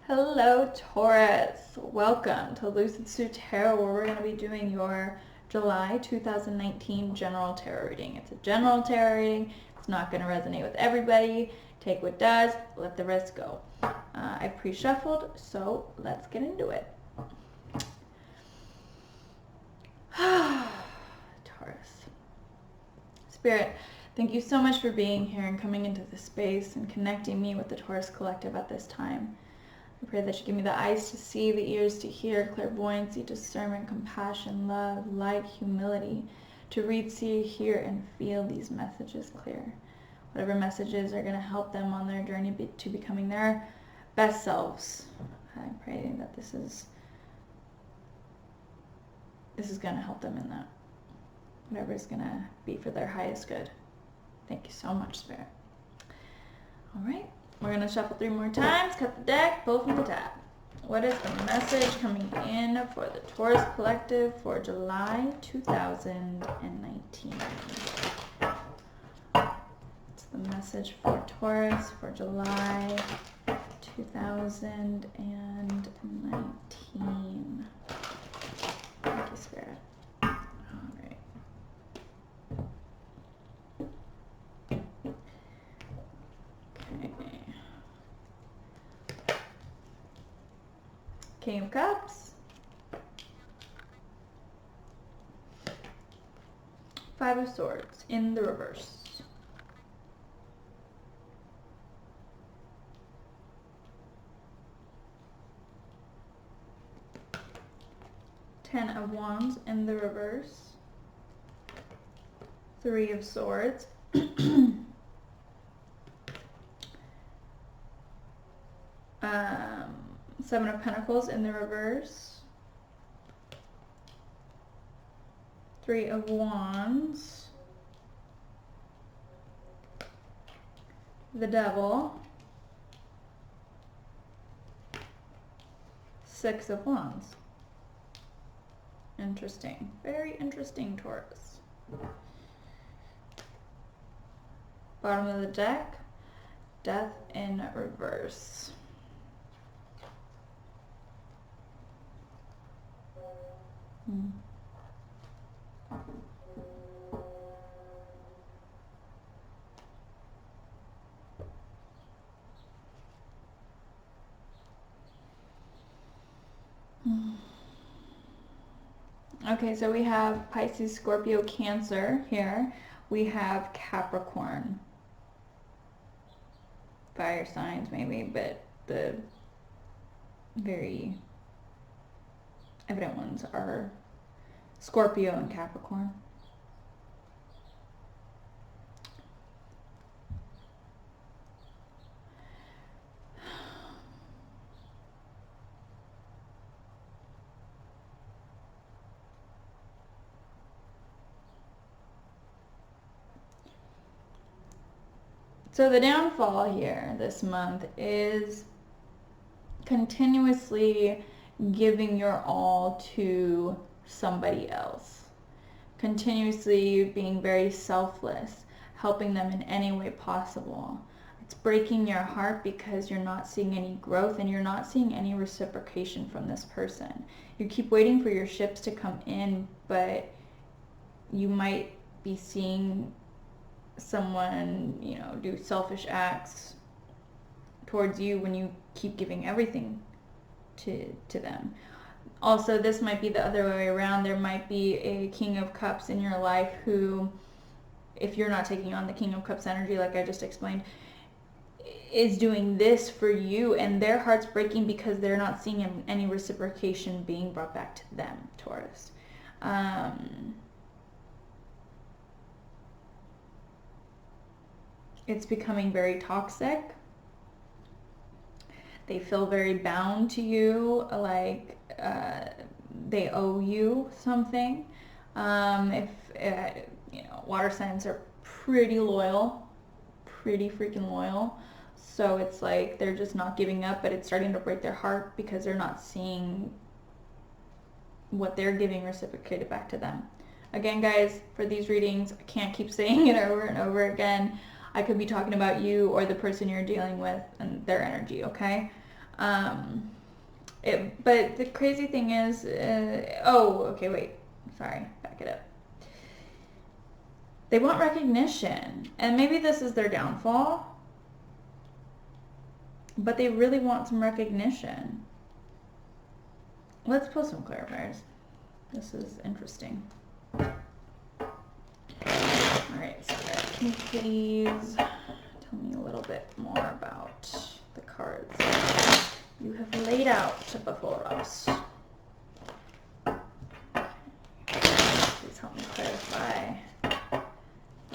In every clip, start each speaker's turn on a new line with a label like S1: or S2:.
S1: Hello, Taurus. Welcome to Lucid Sue Tarot, where we're going to be doing your July 2019 general tarot reading. It's a general tarot reading. It's not going to resonate with everybody. Take what does, let the rest go. I pre-shuffled, so let's get into it. Taurus. Spirit, thank you so much for being here and coming into this space and connecting me with the Taurus Collective at this time. I pray that you give me the eyes to see, the ears to hear, clairvoyancy, discernment, compassion, love, light, humility, to read, see, hear, and feel these messages clear. Whatever messages are going to help them on their journey to becoming their best selves. I pray that this is going to help them in that. Whatever is going to be for their highest good. Thank you so much, Spirit. All right. We're going to shuffle 3 more times, cut the deck, pull from the top. What is the message coming in for the Taurus Collective for July 2019? What's the message for Taurus for July 2019? Thank you, Spirit. All right. Okay. King of Cups, 5 of Swords in the reverse, Ten of Wands in the reverse, 3 of Swords, 7 of Pentacles in the reverse, 3 of Wands, the Devil, 6 of Wands. Interesting. Very interesting, Taurus. Bottom of the deck, Death in reverse. Okay, so we have Pisces, Scorpio, Cancer here. We have Capricorn. Fire signs maybe, but the very evident ones are Scorpio and Capricorn. So the downfall here this month is continuously giving your all to somebody else. Continuously being very selfless, helping them in any way possible. It's breaking your heart because you're not seeing any growth and you're not seeing any reciprocation from this person. You keep waiting for your ships to come in, but you might be seeing someone, do selfish acts towards you when you keep giving everything to them. Also, this might be the other way around. There might be a King of Cups in your life who, if you're not taking on the King of Cups energy like I just explained, is doing this for you, and their heart's breaking because they're not seeing any reciprocation being brought back to them, Taurus. It's becoming very toxic. They feel very bound to you, like they owe you something. If water signs are pretty loyal, pretty freaking loyal. So it's like they're just not giving up, but it's starting to break their heart because they're not seeing what they're giving reciprocated back to them. Again, guys, for these readings, I can't keep saying it over and over again. I could be talking about you or the person you're dealing with and their energy, okay? But the crazy thing is, oh, okay, wait, sorry, back it up. They want recognition, and maybe this is their downfall, but they really want some recognition. Let's pull some clarifiers. This is interesting. Alright, so can you please tell me a little bit more about the cards you have laid out before us? Please help me clarify the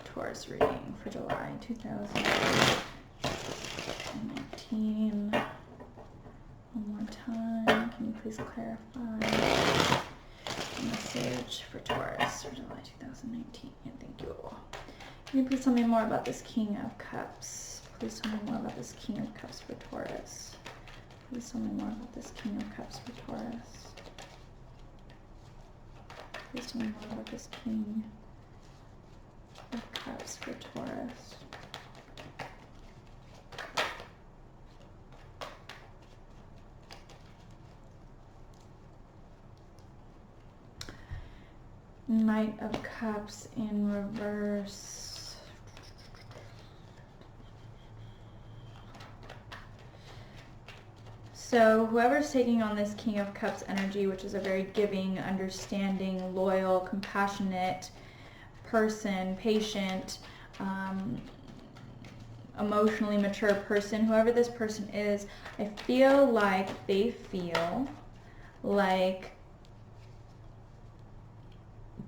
S1: Taurus reading for July 2019. One more time. Can you please clarify the message for Taurus for July 2019? Thank you. Can you please tell me more about this King of Cups? Please tell me more about this King of Cups for Taurus. Please tell me more about this King of Cups for Taurus. Please tell me more about this King of Cups for Taurus. Knight of Cups in reverse. So whoever's taking on this King of Cups energy, which is a very giving, understanding, loyal, compassionate person, patient, emotionally mature person, whoever this person is, I feel like they feel like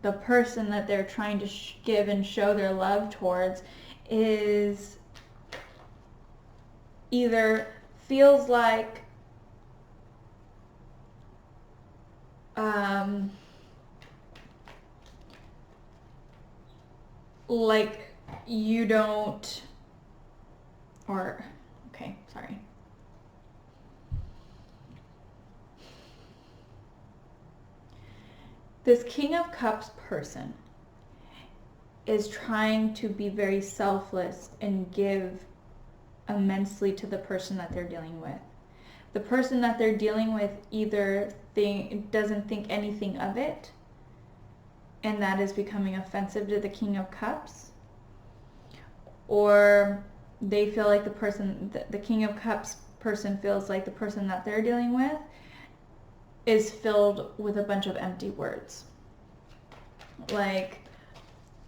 S1: the person that they're trying to give and show their love towards is either feels like you don't, or, okay, sorry. This King of Cups person is trying to be very selfless and give immensely to the person that they're dealing with. The person that they're dealing with either doesn't think anything of it, and that is becoming offensive to the King of Cups, or they feel like the King of Cups person feels like the person that they're dealing with is filled with a bunch of empty words. Like,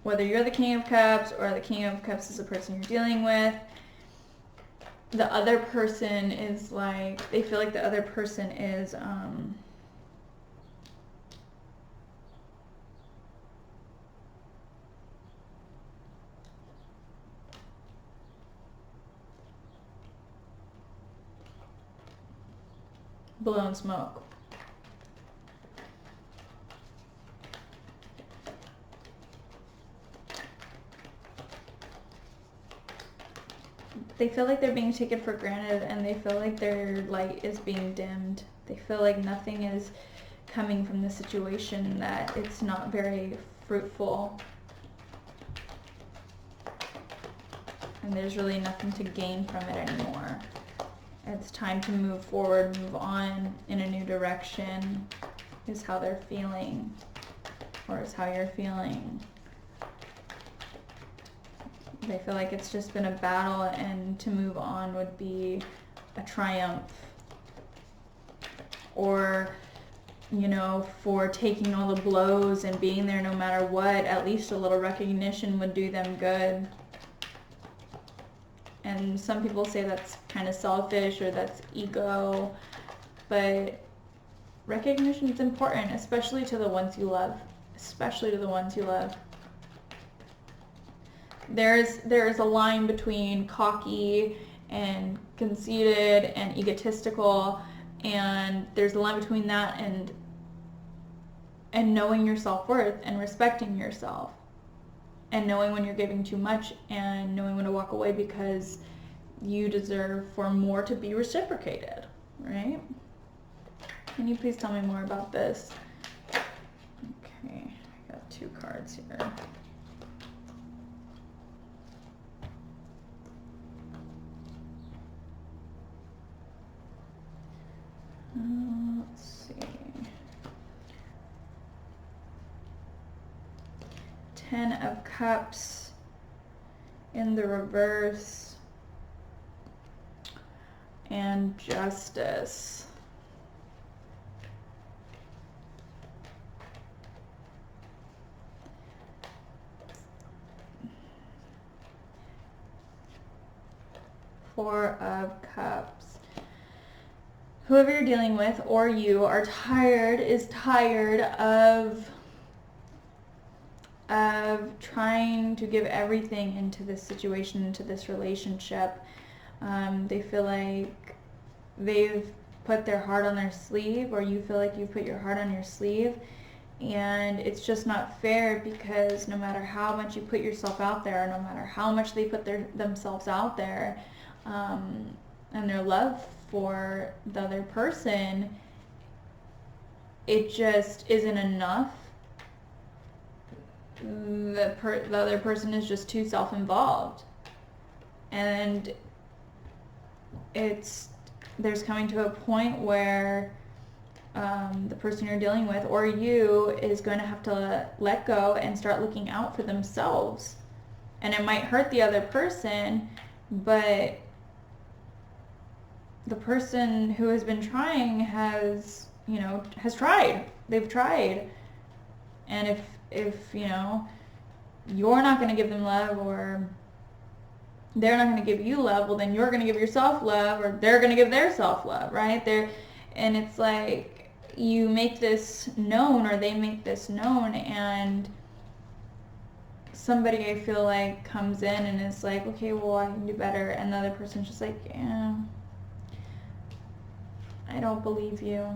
S1: whether you're the King of Cups or the King of Cups is the person you're dealing with, the other person is like, they feel like the other person is blowing smoke. They feel like they're being taken for granted, and they feel like their light is being dimmed. They feel like nothing is coming from the situation, that it's not very fruitful. And there's really nothing to gain from it anymore. It's time to move forward, move on in a new direction, is how they're feeling, or is how you're feeling. They feel like it's just been a battle, and to move on would be a triumph. Or, you know, for taking all the blows and being there no matter what, at least a little recognition would do them good. And some people say that's kind of selfish or that's ego, but recognition is important, especially to the ones you love. Especially to the ones you love. There's a line between cocky and conceited and egotistical, and there's a line between that and knowing your self-worth and respecting yourself, and knowing when you're giving too much and knowing when to walk away because you deserve for more to be reciprocated, right? Can you please tell me more about this? Okay, I got 2 cards here. Let's see. 10 of Cups in the reverse, and Justice. Four of Cups. Whoever you're dealing with, or you, is tired of trying to give everything into this situation, into this relationship. They feel like they've put their heart on their sleeve, or you feel like you put your heart on your sleeve, and it's just not fair, because no matter how much you put yourself out there, no matter how much they put themselves out there, and their love for the other person, it just isn't enough. The other person is just too self-involved, and there's coming to a point where the person you're dealing with, or you, is going to have to let go and start looking out for themselves. And it might hurt the other person, but the person who has been trying has tried. They've tried. And if you're not going to give them love, or they're not going to give you love, well, then you're going to give yourself love, or they're going to give their self love, right? And it's like you make this known, or they make this known, and somebody, I feel like, comes in and is like, okay, well, I can do better, and the other person's just like, yeah, I don't believe you.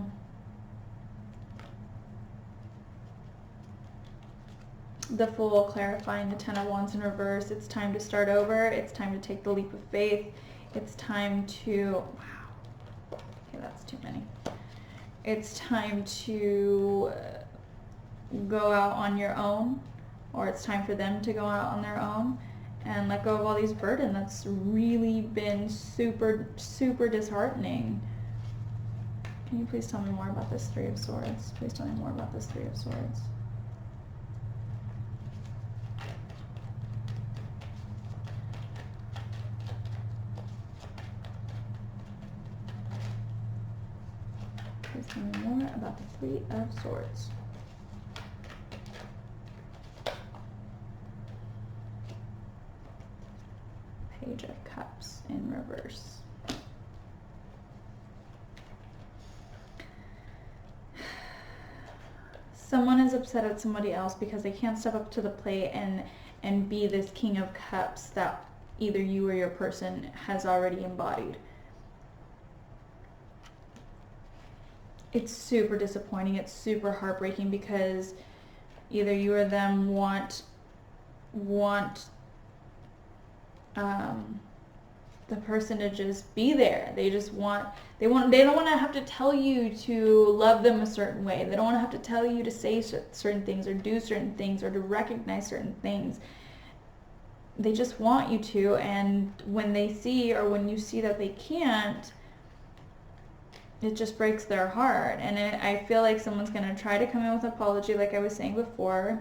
S1: The Fool, clarifying the 10 of Wands in reverse. It's time to start over. It's time to take the leap of faith. It's time to, wow, okay, that's too many. It's time to go out on your own, or it's time for them to go out on their own and let go of all these burdens. That's really been super, super disheartening. Can you please tell me more about this Three of Swords? Please tell me more about this Three of Swords. Please tell me more about the Three of Swords. Page of Cups in reverse. Someone is upset at somebody else because they can't step up to the plate and be this King of Cups that either you or your person has already embodied. It's super disappointing. It's super heartbreaking, because either you or them want the person to just be there. They don't want to have to tell you to love them a certain way. They don't want to have to tell you to say certain things, or do certain things, or to recognize certain things. They just want you to, and when they see, or when you see that they can't, it just breaks their heart. And I feel like someone's going to try to come in with an apology, like I was saying before.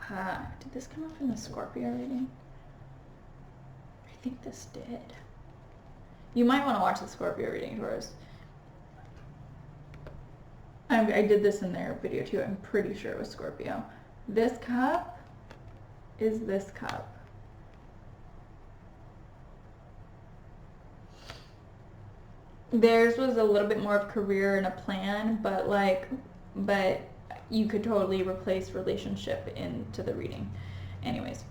S1: Did this come up in the Scorpio reading? I think this did. You might want to watch the Scorpio reading, Taurus. I did this in their video too. I'm pretty sure it was Scorpio. This cup is this cup. Theirs was a little bit more of career and a plan, but you could totally replace relationship into the reading. Anyways,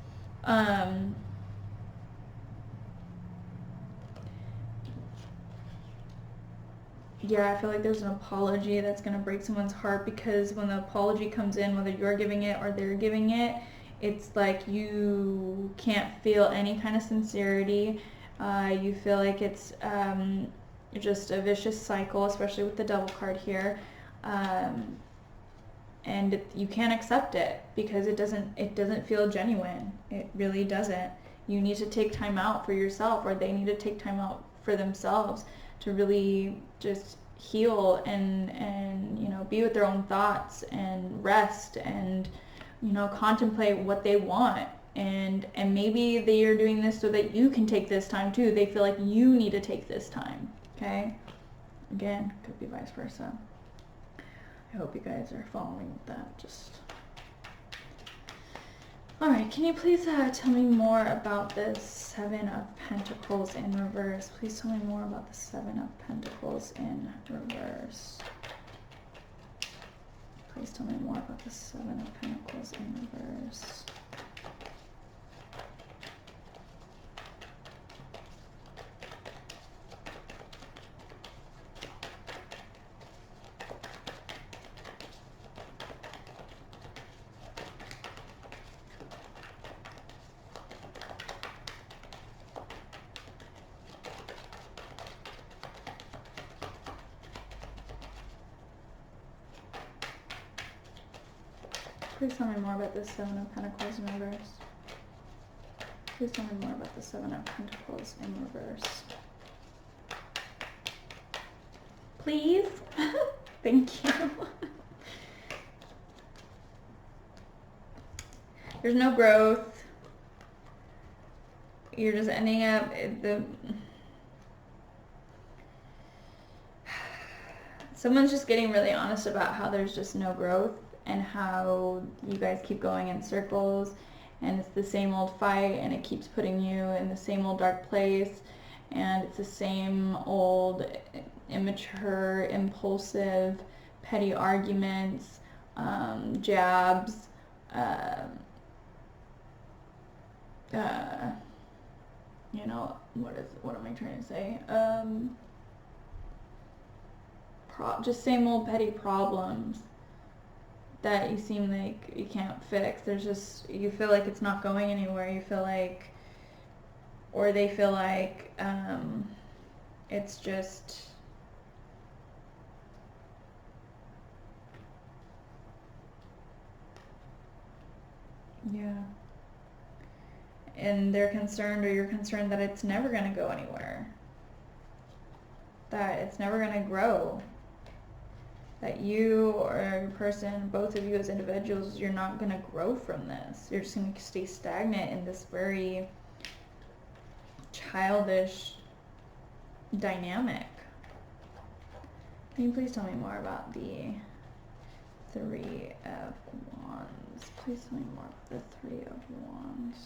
S1: yeah, I feel like there's an apology that's going to break someone's heart, because when the apology comes in, whether you're giving it or they're giving it, it's like you can't feel any kind of sincerity. You feel like it's just a vicious cycle, especially with the Devil card here. And you can't accept it, because it doesn't feel genuine. It really doesn't. You need to take time out for yourself, or they need to take time out for themselves, to really just heal and you know, be with their own thoughts and rest and, you know, contemplate what they want. And maybe they are doing this so that you can take this time too. They feel like you need to take this time. Okay? Again, could be vice versa. I hope you guys are following that. Just all right. Can you please tell me more about this Seven of Pentacles in reverse? Please tell me more about the Seven of Pentacles in reverse. Please tell me more about the Seven of Pentacles in reverse. Please tell me more about the Seven of Pentacles in reverse. Please tell me more about the Seven of Pentacles in reverse. Please? Thank you. There's no growth. You're just ending up someone's just getting really honest about how there's just no growth and how you guys keep going in circles and it's the same old fight and it keeps putting you in the same old dark place and it's the same old immature, impulsive, petty arguments, jabs, you know, what am I trying to say? Just same old petty problems that you seem like you can't fix. There's just, you feel like it's not going anywhere. You feel like, or they feel like it's just, yeah. And they're concerned, or you're concerned, that it's never going to go anywhere. That it's never going to grow. That you or a person, both of you as individuals, you're not going to grow from this. You're just going to stay stagnant in this very childish dynamic. Can you please tell me more about the Three of Wands? Please tell me more about the Three of Wands.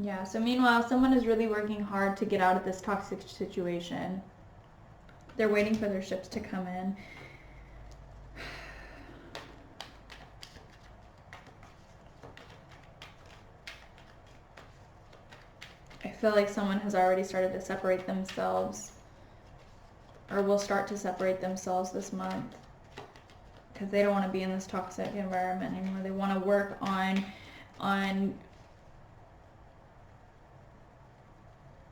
S1: Yeah, so meanwhile, someone is really working hard to get out of this toxic situation. They're waiting for their ships to come in. I feel like someone has already started to separate themselves, or will start to separate themselves this month, because they don't want to be in this toxic environment anymore. They want to work on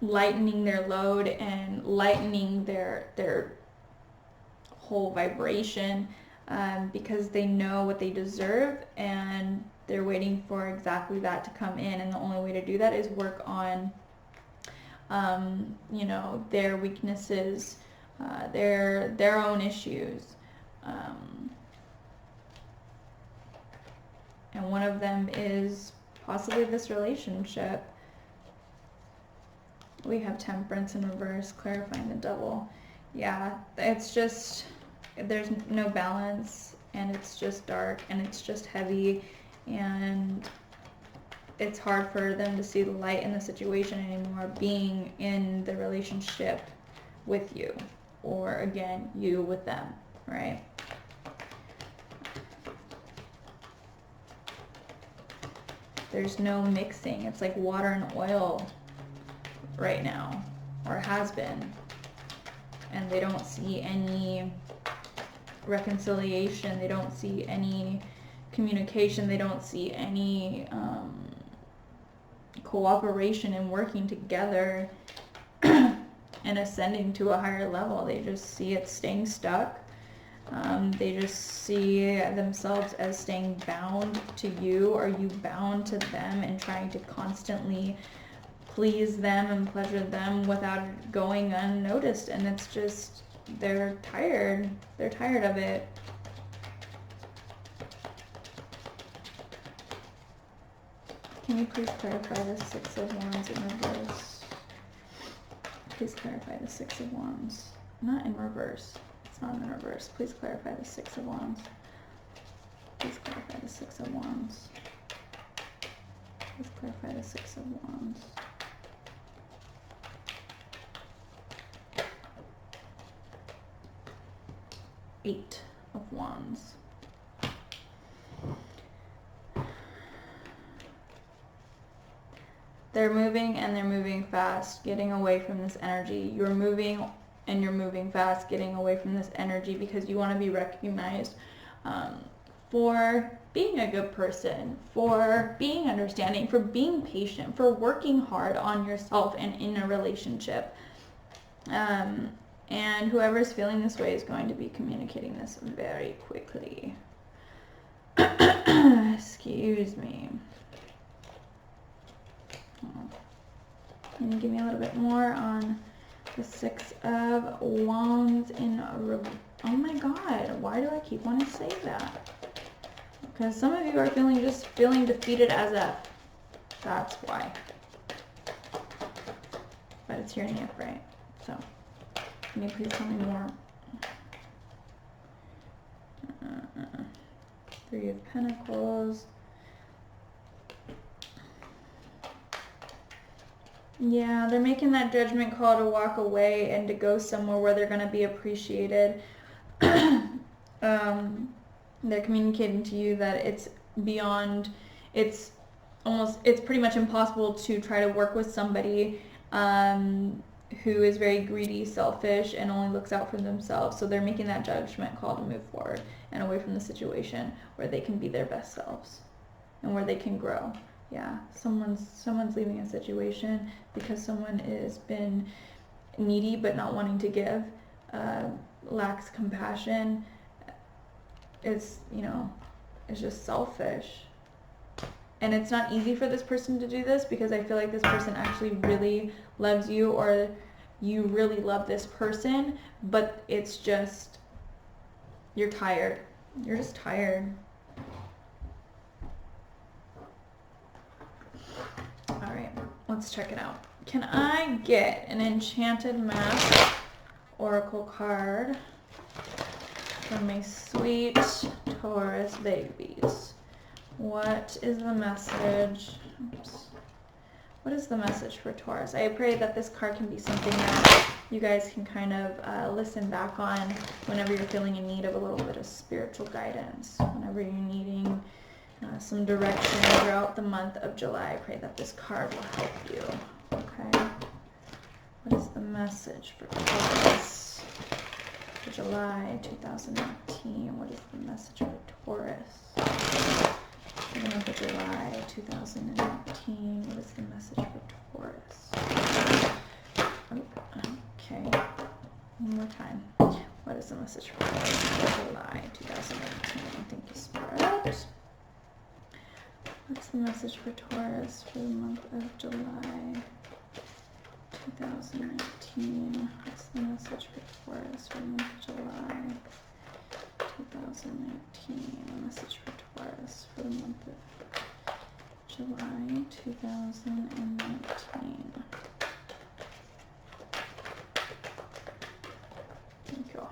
S1: lightening their load and lightening their whole vibration, because they know what they deserve and they're waiting for exactly that to come in. And the only way to do that is work on you know, their weaknesses, their own issues, and one of them is possibly this relationship. We have Temperance in reverse, clarifying the Devil. Yeah, it's just, there's no balance, and it's just dark, and it's just heavy, and it's hard for them to see the light in the situation anymore, being in the relationship with you, or again, you with them, right? There's no mixing. It's like water and oil right now, or has been, and they don't see any reconciliation, they don't see any communication, they don't see any cooperation and working together and ascending to a higher level. They just see it staying stuck, They just see themselves as staying bound to you, or you bound to them, and trying to constantly please them and pleasure them without it going unnoticed. And it's just, they're tired. They're tired of it. Can you please clarify the Six of Wands in reverse? Please clarify the Six of Wands. Not in reverse. It's not in reverse. Please clarify the Six of Wands. Please clarify the Six of Wands. Please clarify the Six of Wands. Eight of Wands. They're moving, and they're moving fast, getting away from this energy. You're moving, and you're moving fast, getting away from this energy, because you want to be recognized for being a good person, for being understanding, for being patient, for working hard on yourself and in a relationship. And whoever's feeling this way is going to be communicating this very quickly. Excuse me. Can you give me a little bit more on the Six of Wands in oh my God, why do I keep wanting to say that? Because some of you are just feeling defeated as F. That's why. But it's here in the upright. So, can you please tell me more? Three of Pentacles. Yeah, they're making that judgment call to walk away and to go somewhere where they're going to be appreciated. They're communicating to you that it's beyond, it's pretty much impossible to try to work with somebody who is very greedy, selfish, and only looks out for themselves. So they're making that judgment call to move forward and away from the situation where they can be their best selves and where they can grow. Yeah, someone's leaving a situation because someone has been needy but not wanting to give, lacks compassion. It's just selfish. And it's not easy for this person to do this, because I feel like this person actually really loves you, or you really love this person, but it's just, you're tired. You're just tired. Alright, let's check it out. Can I get an Enchanted Map Oracle card for my sweet Taurus babies? What is the message? Oops. What is the message for Taurus? I pray that this card can be something that you guys can kind of listen back on whenever you're feeling in need of a little bit of spiritual guidance, whenever you're needing some direction throughout the month of July. I pray that this card will help you. Okay. What is the message for Taurus for July 2019? What is the message for Taurus for the month of July 2019? What is the message for Taurus? Oh, okay. One more time. What is the message for Taurus for July 2019? Thank you, Spirit. What's the message for Taurus for the month of July 2019? What's the message for Taurus for the month of July 2019? The message for Taurus for the month of July 2019. Thank you.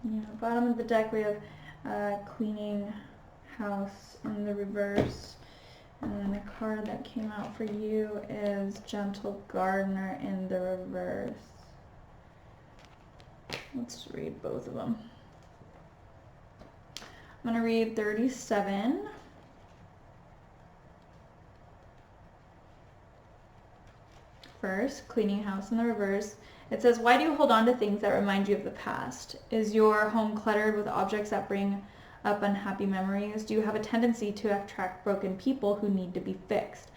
S1: Yeah, bottom of the deck we have cleaning house in the reverse, and then the card that came out for you is Gentle Gardener in the reverse. Let's read both of them. I'm going to read 37. First, cleaning house in the reverse. It says, why do you hold on to things that remind you of the past? Is your home cluttered with objects that bring up unhappy memories? Do you have a tendency to attract broken people who need to be fixed?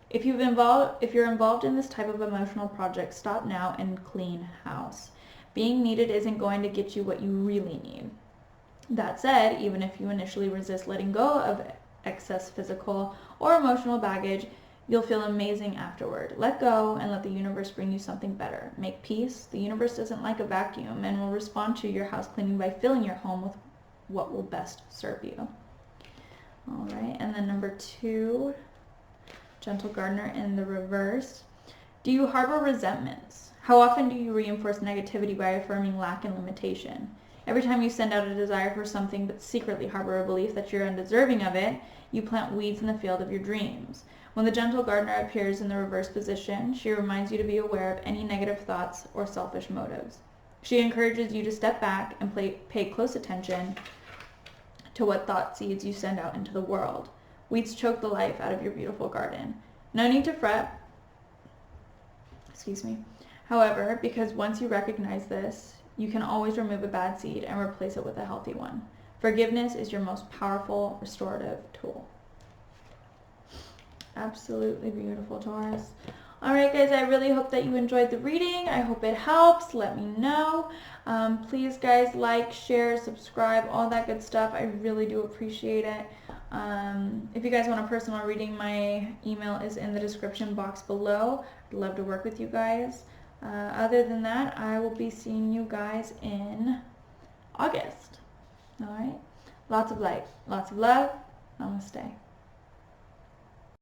S1: If you're involved in this type of emotional project, stop now and clean house. Being needed isn't going to get you what you really need. That said, even if you initially resist letting go of excess physical or emotional baggage, you'll feel amazing afterward. Let go and let the universe bring you something better. Make peace. The universe doesn't like a vacuum and will respond to your house cleaning by filling your home with what will best serve you. All right, and then number 2, Gentle Gardener in the reverse. Do you harbor resentments? How often do you reinforce negativity by affirming lack and limitation? Every time you send out a desire for something but secretly harbor a belief that you're undeserving of it, you plant weeds in the field of your dreams. When the Gentle Gardener appears in the reverse position, she reminds you to be aware of any negative thoughts or selfish motives. She encourages you to step back and pay close attention to what thought seeds you send out into the world. Weeds choke the life out of your beautiful garden. No need to fret. However, because once you recognize this, you can always remove a bad seed and replace it with a healthy one. Forgiveness is your most powerful restorative tool. Absolutely beautiful, Taurus. Alright guys, I really hope that you enjoyed the reading. I hope it helps. Let me know. Please guys, like, share, subscribe, all that good stuff. I really do appreciate it. If you guys want a personal reading, my email is in the description box below. I'd love to work with you guys. Other than that, I will be seeing you guys in August. Alright? Lots of light, lots of love. Namaste.